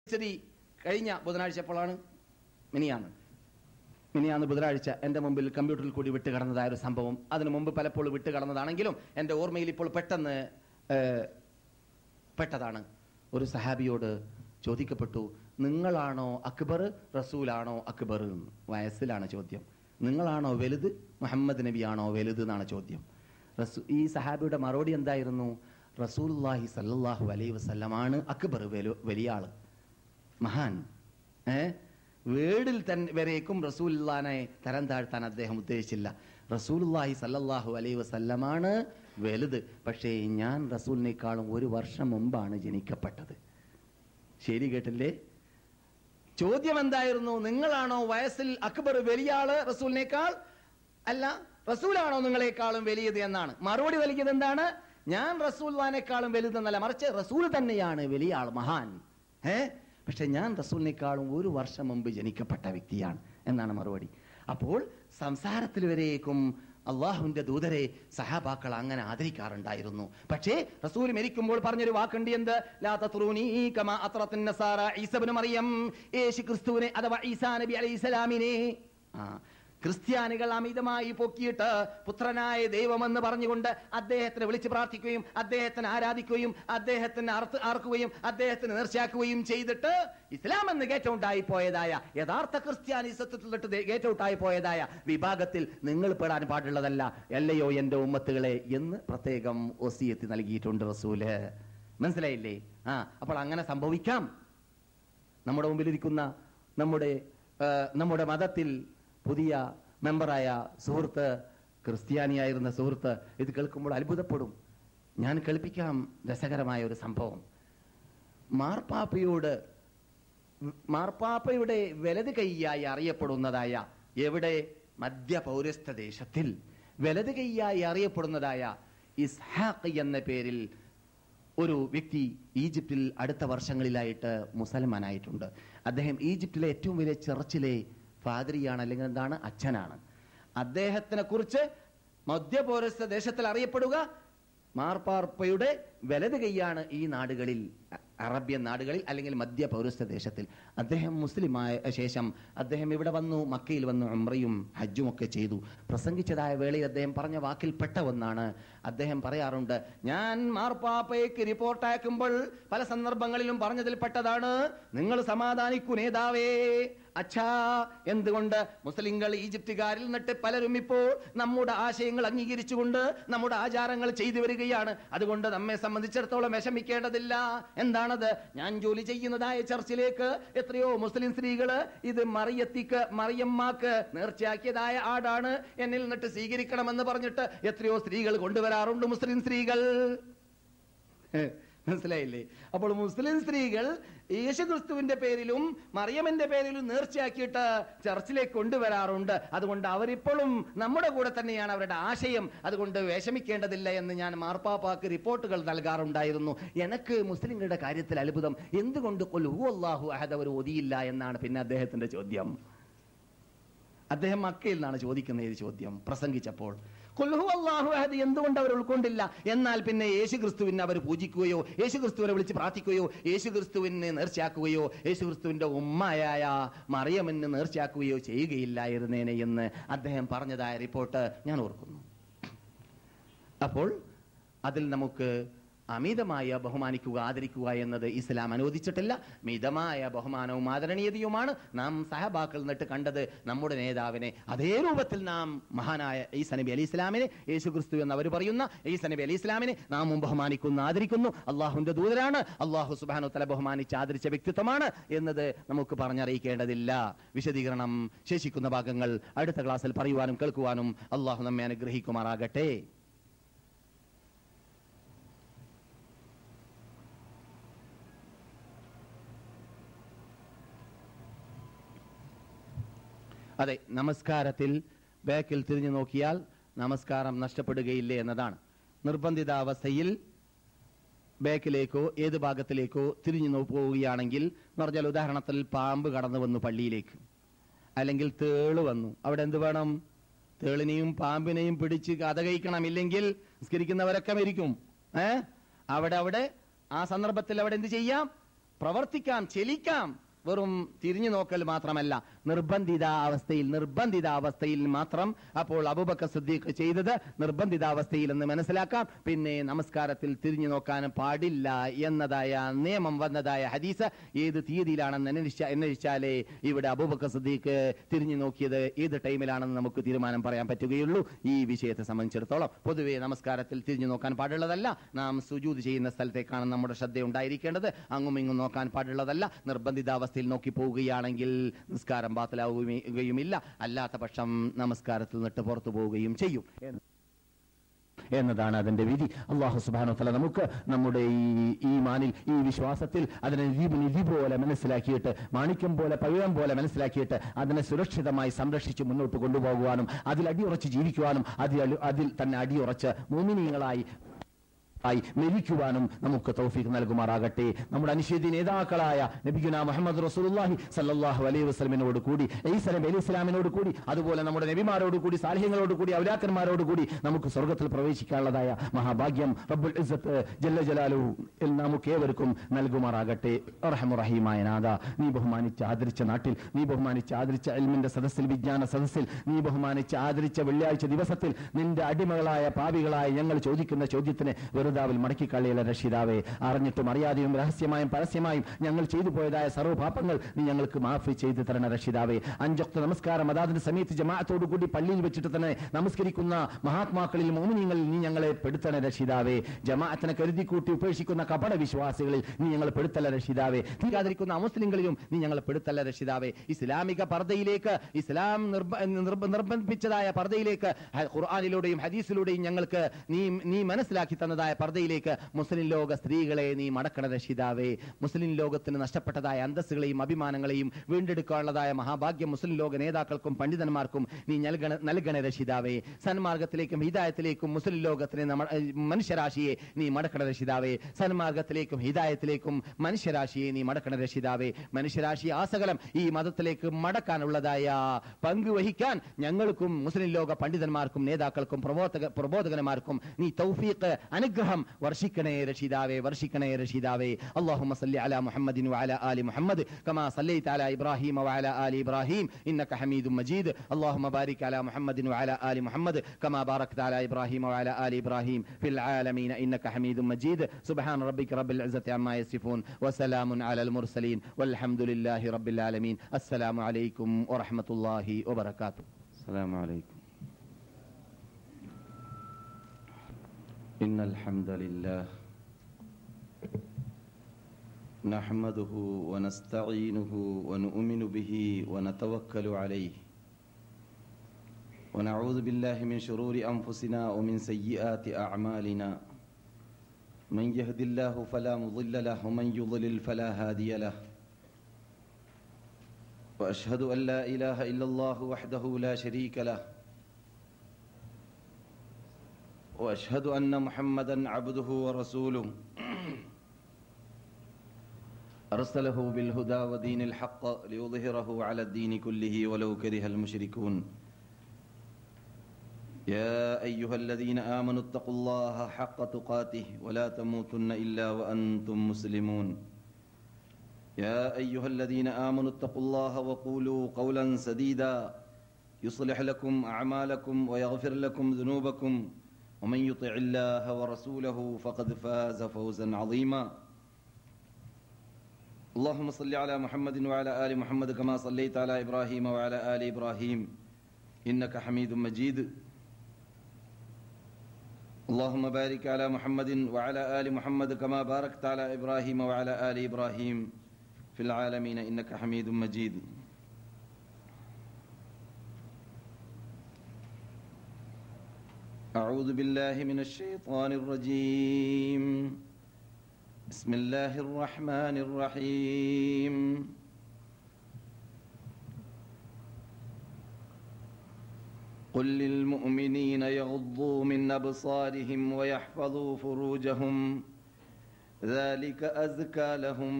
സ്ഥിതി കഴിഞ്ഞ ബുധനാഴ്ച എപ്പോഴാണ്? മിനിയാന്ന് ബുധനാഴ്ച എൻ്റെ മുമ്പിൽ കമ്പ്യൂട്ടറിൽ കൂടി വിട്ട് കടന്നതായ ഒരു സംഭവം. അതിനു മുമ്പ് പലപ്പോഴും വിട്ട് കടന്നതാണെങ്കിലും എൻ്റെ ഓർമ്മയിൽ ഇപ്പോൾ പെട്ടെന്ന് പെട്ടതാണ്. ഒരു സഹാബിയോട് ചോദിക്കപ്പെട്ടു, നിങ്ങളാണോ അക്ബർ, റസൂലാണോ അക്ബർ? വയസ്സിലാണ് ചോദ്യം. നിങ്ങളാണോ വലുത്, മുഹമ്മദ് നബിയാണോ വലുത് എന്നാണ് ചോദ്യം. ഈ സഹാബിയുടെ മറുപടി എന്തായിരുന്നു? റസൂലുള്ളാഹി സല്ലല്ലാഹു അലൈഹി വസല്ലമാണ് അക്ബർ, വലിയ ആള്, മഹാൻ. വേടിൽ വരേക്കും റസൂലുള്ളാഹിനെ തരം താഴ്ത്താൻ അദ്ദേഹം ഉദ്ദേശിച്ചില്ല. റസൂലുള്ളാഹി സല്ലല്ലാഹു അലൈഹി വസല്ലമാണ് വലുത്, പക്ഷേ ഞാൻ റസൂലിനേക്കാളും 1 വർഷം മുമ്പാണ് ജനിക്കപ്പെട്ടത്. ശരി കേട്ടില്ലേ? ചോദ്യം എന്തായിരുന്നു? നിങ്ങളാണോ വയസ്സിൽ അക്ബർ, വലിയ ആള് റസൂലിനേക്കാൾ, അല്ല റസൂലാണോ നിങ്ങളെക്കാളും വലിയത് എന്നാണ്. മറുപടി നൽകിയത് എന്താണ്? ഞാൻ റസൂലുള്ളാഹിനേക്കാളും വലുതെന്നല്ല, മറിച്ച് റസൂൽ തന്നെയാണ് വലിയ ആൾ, മഹാൻ. പക്ഷെ ഞാൻ റസൂലിനേക്കാളും 1 വർഷം മുമ്പ് ജനിക്കപ്പെട്ട വ്യക്തിയാണ് എന്നാണ് മറുപടി. അപ്പോൾ സംസാരത്തിൽ വരേക്കും അള്ളാഹുവിന്റെ ദൂതരെ സഹാബാക്കൾ അങ്ങനെ ആദരിക്കാറുണ്ടായിരുന്നു. പക്ഷേ റസൂൽ മരിക്കുമ്പോൾ പറഞ്ഞൊരു വാക്കുണ്ട്, എന്ത്? ലാ തത്റൂനി കമാ അത്റത്തിൻ നസാറ ഈസ ഇബ്നു മറിയം, യേശു ക്രിസ്തുവിനെ അഥവാ ഈസാ നബി അലൈഹിസ്സലാമിനെ ക്രിസ്ത്യാനികൾ അമിതമായി പൊക്കിയിട്ട് പുത്രനായ ദൈവമെന്ന് പറഞ്ഞുകൊണ്ട് അദ്ദേഹത്തിനെ വിളിച്ച് പ്രാർത്ഥിക്കുകയും അദ്ദേഹത്തിന് ആരാധിക്കുകയും അദ്ദേഹത്തിന് ആർക്കുകയും അദ്ദേഹത്തിന് നേർച്ചയാക്കുകയും ചെയ്തിട്ട് ഇസ്ലാം എന്ന് ഗേറ്റ് ഔട്ടായി പോയതായ, യഥാർത്ഥ ക്രിസ്ത്യാനിസത്തിൽ ഗേറ്റ് ഔട്ടായി പോയതായ വിഭാഗത്തിൽ നിങ്ങൾ പെടാൻ പാടുള്ളതല്ല, അല്ലയോ എന്റെ ഉമ്മത്തുകളെ എന്ന് പ്രത്യേകം വസിയത്ത് നൽകിയിട്ടുണ്ട് റസൂല്. മനസ്സിലായില്ലേ? അപ്പോൾ അങ്ങനെ സംഭവിക്കാം. നമ്മുടെ മുമ്പിലിരിക്കുന്ന നമ്മുടെ മതത്തിൽ പുതിയ മെമ്പറായ സുഹൃത്ത്, ക്രിസ്ത്യാനിയായിരുന്ന സുഹൃത്ത് ഇത് കേൾക്കുമ്പോൾ അത്ഭുതപ്പെടും. ഞാൻ കേൾപ്പിക്കാം രസകരമായ ഒരു സംഭവം. മാർപ്പാപ്പയുടെ വലത് കൈയായി അറിയപ്പെടുന്നതായ, എവിടെ? മധ്യ പൗരസ്ത്യ ദേശത്തിൽ വലത് കൈയായി അറിയപ്പെടുന്നതായ ഇസ്ഹാഖ് എന്ന പേരിൽ ഒരു വ്യക്തി ഈജിപ്തിൽ അടുത്ത വർഷങ്ങളിലായിട്ട് മുസൽമാനായിട്ടുണ്ട്. അദ്ദേഹം ഈജിപ്തിലെ ഏറ്റവും വലിയ ചർച്ചിലെ ഫാദറിയാണ്, അല്ലെങ്കിൽ എന്താണ്, അച്ഛനാണ്. അദ്ദേഹത്തിനെ കുറിച്ച് മധ്യപൗരസ്ത്യ ദേശത്തിൽ അറിയപ്പെടുക മാർപ്പാപ്പയുടെ വലത് കൈയാണ് ഈ നാടുകളിൽ, അറബ്യൻ നാടുകളിൽ അല്ലെങ്കിൽ മധ്യ പൗരസ്ത്യ ദേശത്തിൽ. അദ്ദേഹം മുസ്ലിമായ ശേഷം അദ്ദേഹം ഇവിടെ വന്നു, മക്കയിൽ വന്നു ഉംറയും ഹജ്ജും ഒക്കെ ചെയ്തു. പ്രസംഗിച്ചതായ വേളയിൽ അദ്ദേഹം പറഞ്ഞ വാക്കിൽ പെട്ട ഒന്നാണ്. അദ്ദേഹം പറയാറുണ്ട്, ഞാൻ മാർപ്പാപ്പയ്ക്ക് റിപ്പോർട്ട് അയക്കുമ്പോൾ പല സന്ദർഭങ്ങളിലും പറഞ്ഞതിൽ പെട്ടതാണ്, നിങ്ങൾ സമാധാനിക്കൂ നേതാവേ. അച്ഛാ, എന്തുകൊണ്ട് മുസ്ലിങ്ങൾ ഈജിപ്തുകാരിൽ നിന്നിട്ട് പലരും ഇപ്പോൾ നമ്മുടെ ആശയങ്ങൾ അംഗീകരിച്ചുകൊണ്ട് നമ്മുടെ ആചാരങ്ങൾ ചെയ്തു വരികയാണ്. അതുകൊണ്ട് നമ്മെ സംബന്ധിച്ചിടത്തോളം വിഷമിക്കേണ്ടതില്ല. എന്താണത്? ഞാൻ ജോലി ചെയ്യുന്നതായ ചർച്ചിലേക്ക് എത്രയോ മുസ്ലിം സ്ത്രീകള് ഇത് മറിയമ്മാക്ക് നേർച്ചയാക്കിയതായ ആടാണ്, എന്നിൽ നിന്നിട്ട് സ്വീകരിക്കണമെന്ന് പറഞ്ഞിട്ട് എത്രയോ സ്ത്രീകൾ കൊണ്ടുവരാറുണ്ട്, മുസ്ലിം സ്ത്രീകൾ. മനസ്സിലായില്ലേ? അപ്പോൾ മുസ്ലിം സ്ത്രീകൾ യേശുക്രിസ്തുവിന്റെ പേരിലും മറിയമിന്റെ പേരിലും നേർച്ചയാക്കിയിട്ട് ചർച്ചിലേക്ക് കൊണ്ടുവരാറുണ്ട്. അതുകൊണ്ട് അവരിപ്പോഴും നമ്മുടെ കൂടെ തന്നെയാണ്, അവരുടെ ആശയം. അതുകൊണ്ട് വിഷമിക്കേണ്ടതില്ല എന്ന് ഞാൻ മാർപ്പാപ്പാക്ക് റിപ്പോർട്ടുകൾ നൽകാറുണ്ടായിരുന്നു. എനിക്ക് മുസ്ലിങ്ങളുടെ കാര്യത്തിൽ അത്ഭുതം, എന്തുകൊണ്ട് ഖുൽ ഹുവല്ലാഹു അഹദ് അവർ ഓതിയില്ല എന്നാണ് പിന്നെ അദ്ദേഹത്തിന്റെ ചോദ്യം. അദ്ദേഹം മക്കയിൽ നിന്നാണ് ചോദിക്കുന്ന ഈ ചോദ്യം പ്രസംഗിച്ചപ്പോൾ. ഖുൽ ഹുവല്ലാഹു അഹദ് എന്തുകൊണ്ട് അവർ ഉൾക്കൊണ്ടില്ല? എന്നാൽ പിന്നെ യേശുക്രിസ്തുവിനെ അവർ പൂജിക്കുകയോ യേശുക്രിസ്തുവിനെ വിളിച്ച് പ്രാർത്ഥിക്കുകയോ യേശുക്രിസ്തുവിനെ നേർച്ചയാക്കുകയോ യേശുക്രിസ്തുവിന്റെ ഉമ്മയായ മറിയമിന് നേർച്ചയാക്കുകയോ ചെയ്യുകയില്ലായിരുന്നേനെ എന്ന് അദ്ദേഹം പറഞ്ഞതായ റിപ്പോർട്ട് ഞാൻ ഓർക്കുന്നു. അപ്പോൾ അതിൽ നമുക്ക് അമിതമായ ബഹുമാനിക്കുക, ആദരിക്കുക എന്നത് ഇസ്ലാം അനുവദിച്ചിട്ടില്ല. മിതമായ ബഹുമാനവും ആദരണീയതയുമാണ് നാം സഹബാക്കൾ നിന്നിട്ട് കണ്ടത്. നമ്മുടെ നേതാവിനെ അതേ രൂപത്തിൽ നാം മഹാനായ ഈസാ നബി അലൈഹി ഇസ്ലാമിനെ, യേശുക്രിസ്തു എന്ന് അവർ പറയുന്ന ഈസാ നബി അലൈഹി ഇസ്ലാമിനെ നാമും ബഹുമാനിക്കുന്നു, ആദരിക്കുന്നു. അള്ളാഹുവിന്റെ ദൂതരാണ്, അള്ളാഹു സുബ്ഹാനഹു വ തആല ബഹുമാനിച്ച് ആദരിച്ച വ്യക്തിത്വമാണ് എന്നത് നമുക്ക് പറഞ്ഞറിയിക്കേണ്ടതില്ല. വിശദീകരണം ശേഷിക്കുന്ന ഭാഗങ്ങൾ അടുത്ത ക്ലാസ്സിൽ പറയുവാനും കേൾക്കുവാനും അള്ളാഹു നമ്മെ അനുഗ്രഹിക്കുമാറാകട്ടെ. അതെ, നമസ്കാരത്തിൽ ബാക്കിൽ തിരിഞ്ഞു നോക്കിയാൽ നമസ്കാരം നഷ്ടപ്പെടുകയില്ലേ എന്നതാണ്. നിർബന്ധിതാവസ്ഥയിൽ ബാക്കിലേക്കോ ഏത് ഭാഗത്തിലേക്കോ തിരിഞ്ഞു പോവുകയാണെങ്കിൽ എന്ന് പറഞ്ഞാൽ, ഉദാഹരണത്തിൽ പാമ്പ് കടന്നു വന്നു പള്ളിയിലേക്ക്, അല്ലെങ്കിൽ തേള് വന്നു, അവിടെ എന്ത് വേണം? തേളിനെയും പാമ്പിനെയും പിടിച്ച് കഥ കഴിക്കണം, ഇല്ലെങ്കിൽ നിസ്കരിക്കുന്നവരൊക്കെ മരിക്കും. അവിടെ ആ സന്ദർഭത്തിൽ അവിടെ എന്ത് ചെയ്യാം? പ്രവർത്തിക്കാം, ചെലിക്കാം. വെറും തിരിഞ്ഞു നോക്കൽ മാത്രമല്ല, നിർബന്ധിതാവസ്ഥയിൽ മാത്രം. അപ്പോൾ അബൂബക്കർ സിദ്ദീഖ് ചെയ്തത് നിർബന്ധിതാവസ്ഥയിൽ എന്ന് മനസ്സിലാക്കാം. പിന്നെ നമസ്കാരത്തിൽ തിരിഞ്ഞു നോക്കാൻ പാടില്ല എന്നതായ നിയമം വന്നതായ ഹദീസ് ഏത് തീയതിയിലാണെന്ന് അന്വേഷിച്ചാലേ ഇവിടെ അബൂബക്കർ സിദ്ദീഖ് തിരിഞ്ഞു നോക്കിയത് ഏത് ടൈമിലാണെന്ന് നമുക്ക് തീരുമാനം പറയാൻ പറ്റുകയുള്ളൂ. ഈ വിഷയത്തെ സംബന്ധിച്ചിടത്തോളം പൊതുവെ നമസ്കാരത്തിൽ തിരിഞ്ഞു നോക്കാൻ പാടുള്ളതല്ല. നാം സുജൂദ് ചെയ്യുന്ന സ്ഥലത്തേക്കാണ് നമ്മുടെ ശ്രദ്ധ ഉണ്ടായിരിക്കേണ്ടത്. അങ്ങും ഇങ്ങും നോക്കാൻ പാടുള്ളതല്ല. നിർബന്ധിതാവസ്ഥ നോക്കി പോവുകയാണെങ്കിൽ നിസ്കാരം ബാത്തിലാവുകയുമില്ല. അല്ലാത്ത പക്ഷം നമസ്കാരത്തിൽ നിന്നിട്ട് പുറത്തു പോവുകയും ചെയ്യും എന്നതാണ് അതിന്റെ വിധി. അല്ലാഹു സുബ്ഹാനഹു വ തആല നമുക്ക് നമ്മുടെ ഈ ഈമാനിൽ, ഈ വിശ്വാസത്തിൽ അതിനെ നിധി പോലെ മനസ്സിലാക്കിയിട്ട്, മാണിക്യം പോലെ പവിഴം പോലെ മനസ്സിലാക്കിയിട്ട് അതിനെ സുരക്ഷിതമായി സംരക്ഷിച്ച് മുന്നോട്ട് കൊണ്ടുപോകുവാനും അതിൽ അടിയുറച്ച് ജീവിക്കുവാനും അതിൽ തന്നെ അടിയുറച്ച് മുഅ്മിനീങ്ങളായി മരിക്കുവാനും നമുക്ക് തൗഫീഖ് നൽകുമാറാകട്ടെ. നമ്മുടെ അനുശേദി നേതാക്കളായ നബിയുനാ മുഹമ്മദ് റസൂലുള്ളാഹി സ്വല്ലല്ലാഹു അലൈഹി വസല്ലമയോട് കൂടി, ഈസാ നബി അലൈഹി സ്വലാമിനോട് കൂടി, അതുപോലെ നമ്മുടെ നബിമാരോട് കൂടി, സാലിഹ്യങ്ങളോട് കൂടി, ഔലിയാക്കന്മാരോട് കൂടി നമുക്ക് സ്വർഗ്ഗത്തിൽ പ്രവേശിക്കാനുള്ളതായ മഹാഭാഗ്യം റബ്ബുൽ ഇസ്സത്ത് ജല്ല ജലാലുഹു നമുക്ക് ഏവർക്കും നൽകുമാറാകട്ടെ. അർഹമർ റഹീമായ നാഥ, നീ ബഹുമാനിച്ച് ആദരിച്ച നാട്ടിൽ, നീ ബഹുമാനിച്ച് ആദരിച്ച ഇൽമിന്റെ സദസ്സിൽ, വിജ്ഞാന സദസ്സിൽ, നീ ബഹുമാനിച്ച് ആദരിച്ച വെള്ളിയാഴ്ച ദിവസത്തിൽ നിന്റെ അടിമകളായ പാപികളായ ഞങ്ങൾ ചോദിക്കുന്ന ചോദ്യത്തിന് വെറുതാവിൽ മടക്കിക്കളിയുള്ള രക്ഷിതാവേ, അറിഞ്ഞിട്ടും അറിയാതെയും രഹസ്യമായും പരസ്യമായും ഞങ്ങൾ ചെയ്തു പോയതായ സർവ്വപാപങ്ങൾ നീ ഞങ്ങൾക്ക് മാഫി ചെയ്തു തരണ രക്ഷിതാവേ. 5 വക്ത് നമസ്കാരം അതാതിന്റെ സമയത്ത് ജമാഅത്തോടു കൂടി പള്ളിയിൽ വെച്ചിട്ട് തന്നെ നമസ്കരിക്കുന്ന മഹാത്മാക്കളിൽ മുഅ്മിനീങ്ങളിൽ നീ ഞങ്ങളെ പെടുത്തണ രക്ഷിതാവേ. ജമാഅത്തിനെ കരുതിക്കൂട്ടി ഉപേക്ഷിക്കുന്ന കപട വിശ്വാസികളിൽ നീ ഞങ്ങളെ പെടുത്തല്ല രക്ഷിതാവേ. തീരാതിരിക്കുന്ന അമുസ്ലിങ്ങളിലും നീ ഞങ്ങളെ പെടുത്തല്ല രക്ഷിതാവേ. ഇസ്ലാമിക പർദ്ദയിലേക്ക്, ഇസ്ലാം നിർബന്ധിച്ചതായ പർദ്ദയിലേക്ക് ഖുർആനിലൂടെയും ഹദീസിലൂടെയും ഞങ്ങൾക്ക് നീ മനസ്സിലാക്കി തന്നതായ പർദ്ദയിലേക്ക് മുസ്ലിം ലോക സ്ത്രീകളെ നീ മടക്കണ രക്ഷിതാവേ. മുസ്ലിം ലോകത്തിന് നഷ്ടപ്പെട്ടതായ അന്തസ്സുകളെയും അഭിമാനങ്ങളെയും വീണ്ടെടുക്കാനുള്ളതായ മഹാഭാഗ്യം മുസ്ലിം ലോക നേതാക്കൾക്കും പണ്ഡിതന്മാർക്കും നീ നൽകണ രക്ഷിതാവേ. സന്മാർഗത്തിലേക്കും ഹിദായത്തിലേക്കും മുസ്ലിം ലോകത്തിന് മനുഷ്യരാശിയെ നീ മടക്കണ രക്ഷിതാവേ. സന്മാർഗത്തിലേക്കും ഹിദായത്തിലേക്കും മനുഷ്യരാശിയെ നീ മടക്കണ രക്ഷിതാവേ. മനുഷ്യരാശി ആസകലം ഈ മതത്തിലേക്ക് മടക്കാനുള്ളതായ പങ്ക് വഹിക്കാൻ ഞങ്ങൾക്കും മുസ്ലിം ലോക പണ്ഡിതന്മാർക്കും നേതാക്കൾക്കും പ്രബോധകന്മാർക്കും നീ തൗഫീഖ്, അനുഗ്രഹം വർഷിക്കണേ രക്ഷിതാവേ, വർഷിക്കണേ രക്ഷിതാവേ. അല്ലാഹുമ്മ സല്ലി അലാ മുഹമ്മദിൻ വഅലാ ആലി മുഹമ്മദ് കമാ സല്ലൈത അലാ ഇബ്രാഹീമ വഅലാ ആലി ഇബ്രാഹീം ഇന്നക ഹമീദും മജീദ്. അല്ലാഹുമ്മ ബാരിക് അലാ മുഹമ്മദിൻ വഅലാ ആലി മുഹമ്മദ് കമാ ബാറക്ത അലാ ഇബ്രാഹീമ വഅലാ ആലി ഇബ്രാഹീം ഫിൽ ആലമീന ഇന്നക ഹമീദും മജീദ്. സുബ്ഹാന റബ്ബിക റബ്ബിൽ ഇസ്സത്തി അമ്മാ യസിഫൂൻ വസലാമുൻ അലൽ മുർസലീൻ വൽഹംദുലില്ലാഹി റബ്ബിൽ ആലമീൻ. അസ്സലാമു അലൈക്കും വറഹ്മത്തുള്ളാഹി വബറകാതുഹു. അസ്സലാമു അലൈക്കും. إن الحمد لله نحمده ونستعينه ونؤمن به ونتوكل عليه ونعوذ بالله من شرور أنفسنا ومن سيئات أعمالنا من يهد الله فلا مضل له ومن يضلل فلا هادي له وأشهد أن لا إله إلا الله وحده لا شريك له وأشهد أن محمدًا عبده ورسوله أرسله بالهدى ودين الحق ليظهره على الدين كله ولو كره المشركون. يا أيها الذين آمنوا اتقوا الله حق تقاته ولا تموتن إلا وأنتم مسلمون. يا أيها الذين آمنوا اتقوا الله وقولوا قولا سديدا يصلح لكم أعمالكم ويغفر لكم ذنوبكم ومن يطع الله ورسوله فقد فاز فوزا عظيما. اللهم صل على محمد وعلى آل محمد كما صليت على إبراهيم وعلى آل إبراهيم إنك حميد مجيد. اللهم بارك على محمد وعلى آل محمد كما باركت على إبراهيم وعلى آل إبراهيم في العالمين إنك حميد مجيد. أعوذ بالله من الشيطان الرجيم. بسم الله الرحمن الرحيم. قل للمؤمنين يغضوا من أبصارهم ويحفظوا فروجهم ذلك أزكى لهم